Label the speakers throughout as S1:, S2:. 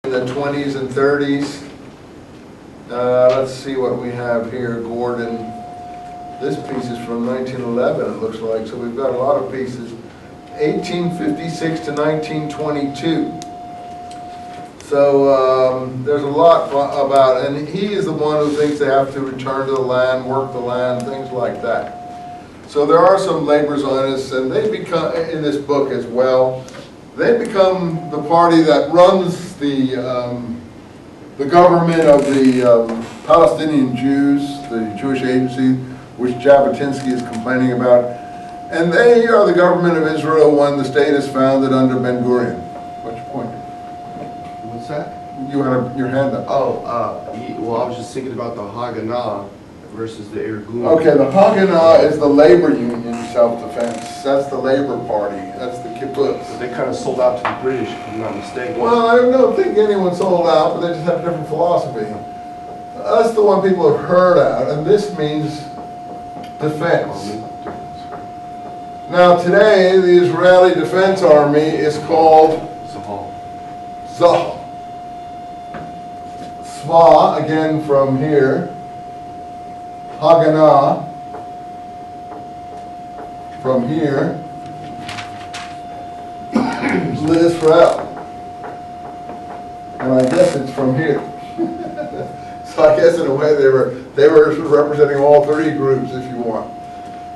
S1: in the 20s and 30s. Let's see what we have here. Gordon. This piece is from 1911, it looks like, so we've got a lot of pieces. 1856 to 1922. So there's a lot about, and he is the one who thinks they have to return to the land, work the land, things like that. So there are some labor Zionists, and they become, in this book as well, they become the party that runs the government of the Palestinian Jews, the Jewish agency, which Jabotinsky is complaining about. And they are the government of Israel when the state is founded under Ben-Gurion. What's your point?
S2: What's that?
S1: You had your hand up.
S2: Oh, well, I was just thinking about the Haganah versus the Irgun.
S1: Okay, the Haganah is the labor union self-defense. That's the Labor Party. That's the kibbutz.
S2: So they kind of sold out to the British, if I'm not mistaken.
S1: Well, I don't think anyone sold out, but they just have a different philosophy. That's the one people have heard out, and this means defense. Now today, the Israeli Defense Army is called Zahal. Sva, again from here. Haganah, from here. Israel. And I guess it's from here. So I guess in a way they were representing all three groups, if you want.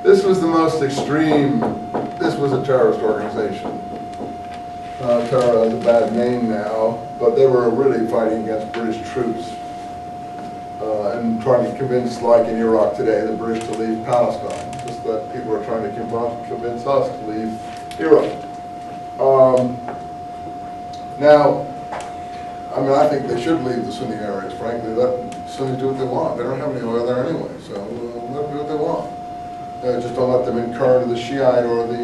S1: This was the most extreme. This was a terrorist organization. Terror has a bad name now, but they were really fighting against British troops and trying to convince, like in Iraq today, the British to leave Palestine. Just that people are trying to convince us to leave Iraq. Now, I mean, I think they should leave the Sunni areas, frankly. Let Sunnis do what they want. They don't have any oil there anyway, so let them do what they want. Just don't let them incur into the Shiite or the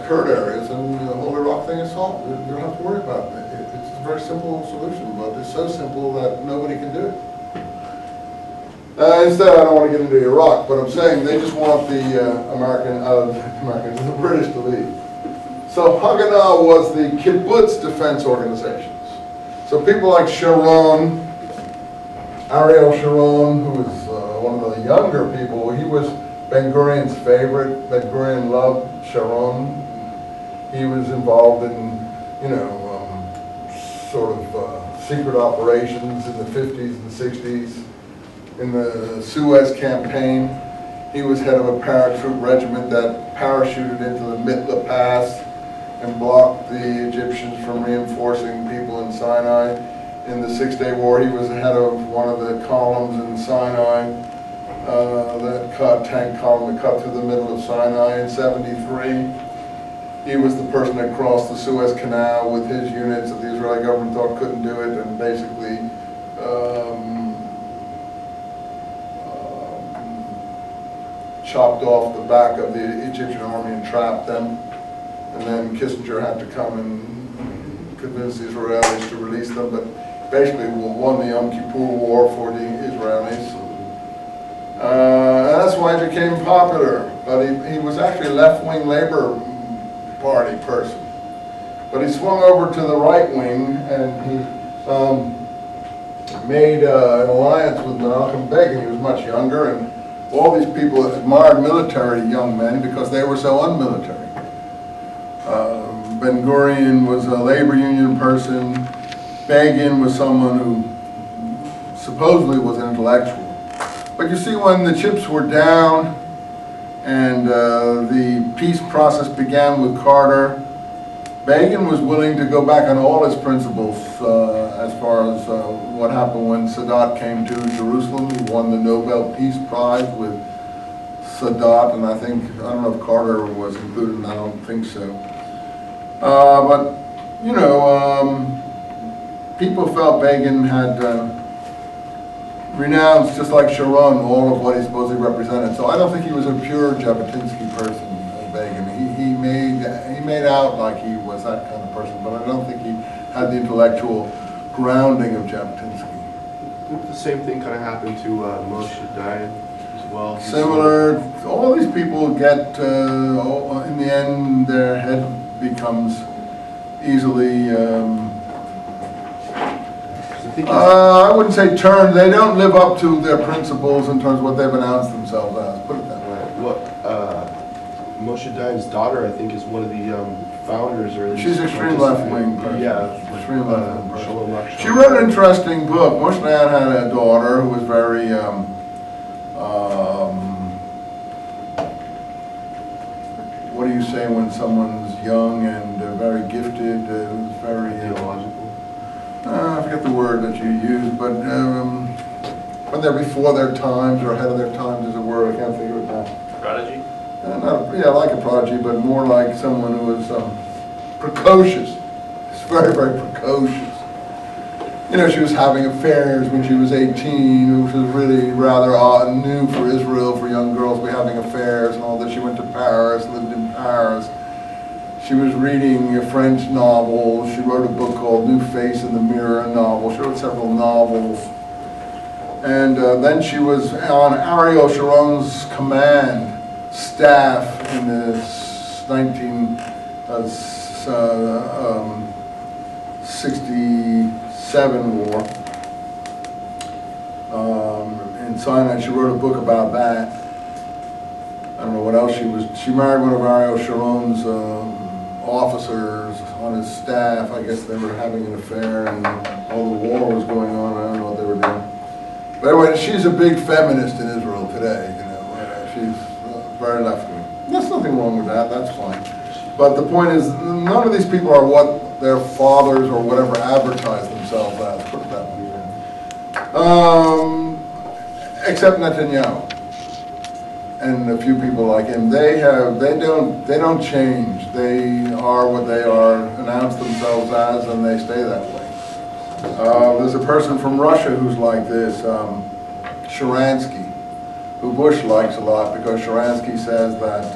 S1: Kurd areas, and the whole Iraq thing is solved. You don't have to worry about it. It's a very simple solution, but it's so simple that nobody can do it. Instead, I don't want to get into Iraq, but I'm saying they just want the the British to leave. So Haganah was the kibbutz defense organizations. So people like Sharon, Ariel Sharon, who was one of the younger people, he was Ben-Gurion's favorite. Ben-Gurion loved Sharon. He was involved in, sort of secret operations in the 50s and 60s. In the Suez campaign, he was head of a paratroop regiment that parachuted into the Mitla Pass and blocked the Egyptians from reinforcing people in Sinai. In the Six-Day War, he was the head of one of the columns in Sinai, that tank column that cut through the middle of Sinai in '73. He was the person that crossed the Suez Canal with his units that the Israeli government thought couldn't do it, and basically chopped off the back of the Egyptian army and trapped them. And then Kissinger had to come and convince the Israelis to release them, but basically won the Yom Kippur War for the Israelis. And that's why he became popular. But he was actually a left-wing Labor Party person. But he swung over to the right wing, and he made an alliance with Menachem Begin. He was much younger, and all these people admired military young men because they were so unmilitary. Ben-Gurion was a labor union person. Begin was someone who supposedly was an intellectual. But you see, when the chips were down and the peace process began with Carter, Begin was willing to go back on all his principles as far as what happened when Sadat came to Jerusalem. He won the Nobel Peace Prize with Sadat, and I don't know if Carter was included, and I don't think so. But, people felt Begin had renounced, just like Sharon, all of what he supposedly represented. So I don't think he was a pure Jabotinsky person, Begin. He made out like he was that kind of person, but I don't think he had the intellectual grounding of Jabotinsky.
S2: I think the same thing kind of happened to Moshe Dayan as well.
S1: Similar. All these people get, in the end, their head becomes easily
S2: think
S1: I wouldn't say turned, they don't live up to their principles in terms of what they've announced themselves as, put it that way.
S2: Moshe Dayan's daughter, I think, is one of the founders, or
S1: She's extreme left-wing person.
S2: Yeah,
S1: Extreme left-wing person.
S2: Shalom Aleichem.
S1: She wrote an interesting book. Moshe Dayan had a daughter who was very, what do you say when someone's young and very gifted? It was very
S2: theological.
S1: I forget the word that you used, but when they're before their times or ahead of their times is a word. I can't think of it now.
S3: Prodigy?
S1: Yeah, like a prodigy, but more like someone who was precocious. It's very, very precocious. You know, she was having affairs when she was 18, which was really rather odd and new for Israel, for young girls to be having affairs and all this. She went to Paris, lived in Paris. She was reading a French novel. She wrote a book called New Face in the Mirror, a novel. She wrote several novels. And then she was on Ariel Sharon's command staff in the 1967 war in Sinai. She wrote a book about that. I don't know what else she was. She married one of Ariel Sharon's officers on his staff. I guess they were having an affair and all the war was going on. I don't know what they were doing. But anyway, she's a big feminist in Israel today. You know, she's very left-wing. There's nothing wrong with that. That's fine. But the point is, none of these people are what their fathers or whatever advertise themselves as. Put it that way. Except Netanyahu and a few people like him. They don't change. They are what they are, announce themselves as, and they stay that way. There's a person from Russia who's like this, Sharansky, who Bush likes a lot because Sharansky says that,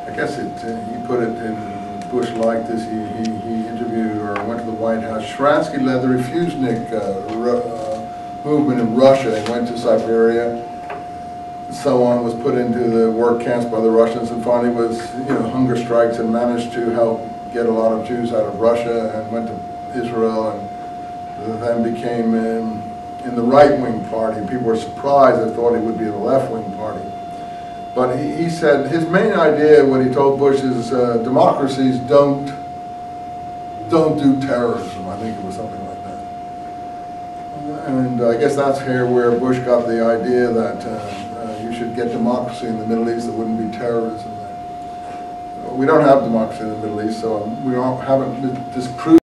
S1: I guess he put it in, Bush liked this, he interviewed or went to the White House. Sharansky led the Refusnik movement in Russia and went to Siberia. So on, was put into the work camps by the Russians and finally was, hunger strikes and managed to help get a lot of Jews out of Russia and went to Israel and then became in the right-wing party. People were surprised. They thought he would be in the left-wing party. But he said his main idea, what he told Bush, is democracies don't do terrorism. I think it was something like that. And I guess that's here where Bush got the idea that you should get democracy in the Middle East. There wouldn't be terrorism there. We don't have democracy in the Middle East, so we haven't disproved